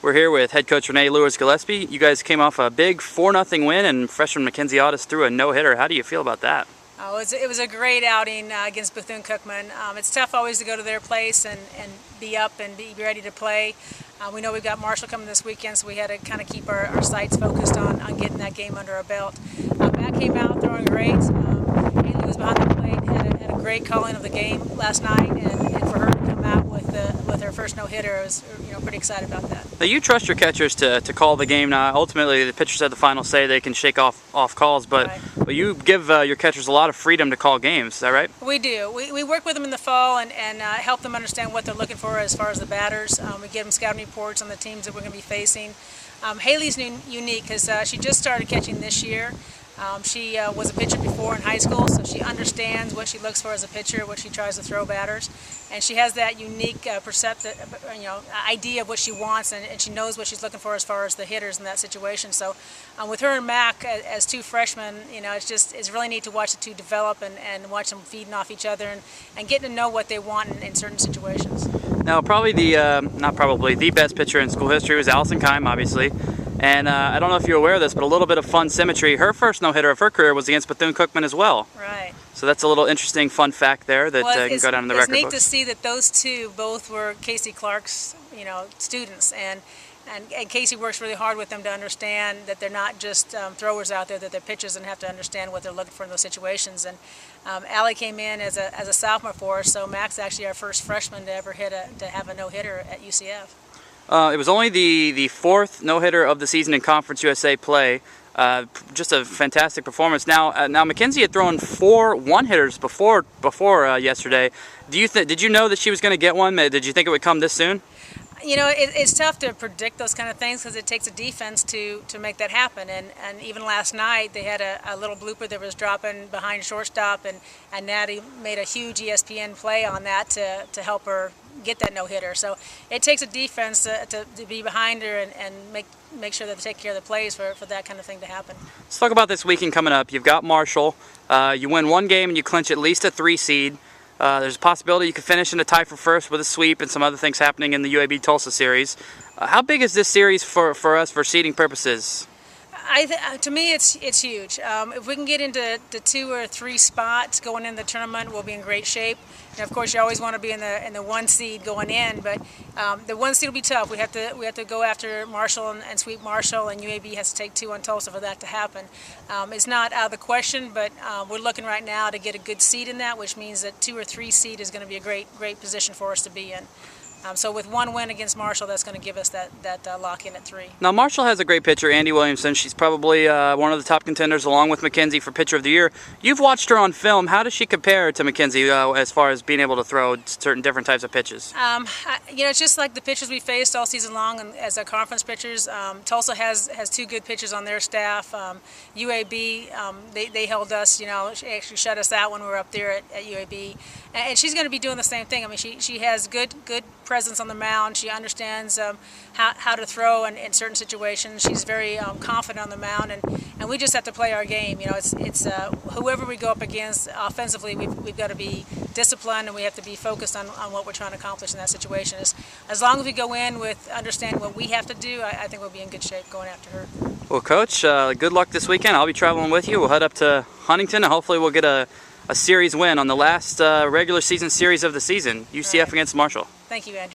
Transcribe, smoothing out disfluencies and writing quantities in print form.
We're here with head coach Renee Luers-Gillispie. You guys came off a big 4-0 win, and freshman Mackenzie Audas threw a no-hitter. How do you feel about that? Oh, it was a great outing against Bethune-Cookman. It's tough always to go to their place and be up and be ready to play. We know we've got Marshall coming this weekend, so we had to kind of keep our sights focused on getting that game under our belt. Matt came out throwing great. Haley was behind the plate, had a great calling of the game last night, and for her to come out with her first no-hitter, I was pretty excited about that. Now you trust your catchers to call the game. Now, ultimately, the pitchers at the final say they can shake off calls, but you give your catchers a lot of freedom to call games. Is that right? We do. We work with them in the fall and help them understand what they're looking for as far as the batters. We give them scouting reports on the teams that we're going to be facing. Haley's unique because she just started catching this year. She was a pitcher before in high school, so she understands what she looks for as a pitcher, what she tries to throw batters, and she has that unique idea of what she wants, and she knows what she's looking for as far as the hitters in that situation. So, with her and Mac as two freshmen, it's really neat to watch the two develop and watch them feeding off each other and getting to know what they want in certain situations. Now, probably the best pitcher in school history was Allison Keim, obviously. And I don't know if you're aware of this, but a little bit of fun symmetry. Her first no-hitter of her career was against Bethune-Cookman as well. Right. So that's a little interesting fun fact there that can go down in the record books. It's neat to see that those two both were Casey Clark's, students, and Casey works really hard with them to understand that they're not just throwers out there, that they're pitchers and have to understand what they're looking for in those situations. And Allie came in as a sophomore for us, so Mac's actually our first freshman to ever have a no-hitter at UCF. It was only the fourth no-hitter of the season in Conference USA play. Just a fantastic performance. Now Mackenzie had thrown 4 one-hitters before yesterday. Did you know that she was going to get one? Did you think it would come this soon? It's tough to predict those kind of things because it takes a defense to make that happen. And even last night they had a little blooper that was dropping behind shortstop, and Natty made a huge ESPN play on that to help her get that no-hitter. So it takes a defense to be behind her and make sure that they take care of the plays for that kind of thing to happen. Let's talk about this weekend coming up. You've got Marshall. You win one game and you clinch at least a 3 seed. There's a possibility you could finish in a tie for first with a sweep and some other things happening in the UAB Tulsa series. How big is this series for us for seeding purposes? To me, it's huge. If we can get into the 2 or 3 spots going in the tournament, we'll be in great shape. And of course, you always want to be in the 1 seed going in, but the 1 seed will be tough. We have to go after Marshall and sweep Marshall, and UAB has to take 2 on Tulsa for that to happen. It's not out of the question, but we're looking right now to get a good seed in that, which means that 2 or 3 seed is going to be a great position for us to be in. So with 1 win against Marshall, that's going to give us that lock-in at 3. Now Marshall has a great pitcher, Andy Williamson. She's probably one of the top contenders along with Mackenzie for Pitcher of the Year. You've watched her on film. How does she compare to Mackenzie as far as being able to throw certain different types of pitches? It's just like the pitchers we faced all season long as our conference pitchers. Tulsa has 2 good pitchers on their staff. UAB, they held us, she actually shut us out when we were up there at UAB. And she's going to be doing the same thing. I mean, she has good presence on the mound. She understands how to throw in certain situations. She's very confident on the mound, and we just have to play our game. It's whoever we go up against offensively, we've got to be disciplined, and we have to be focused on what we're trying to accomplish in that situation. As long as we go in with understanding what we have to do, I think we'll be in good shape going after her. Well, Coach, good luck this weekend. I'll be traveling with you. We'll head up to Huntington, and hopefully we'll get a series win on the last regular season series of the season, UCF against Marshall. Thank you, Andrew.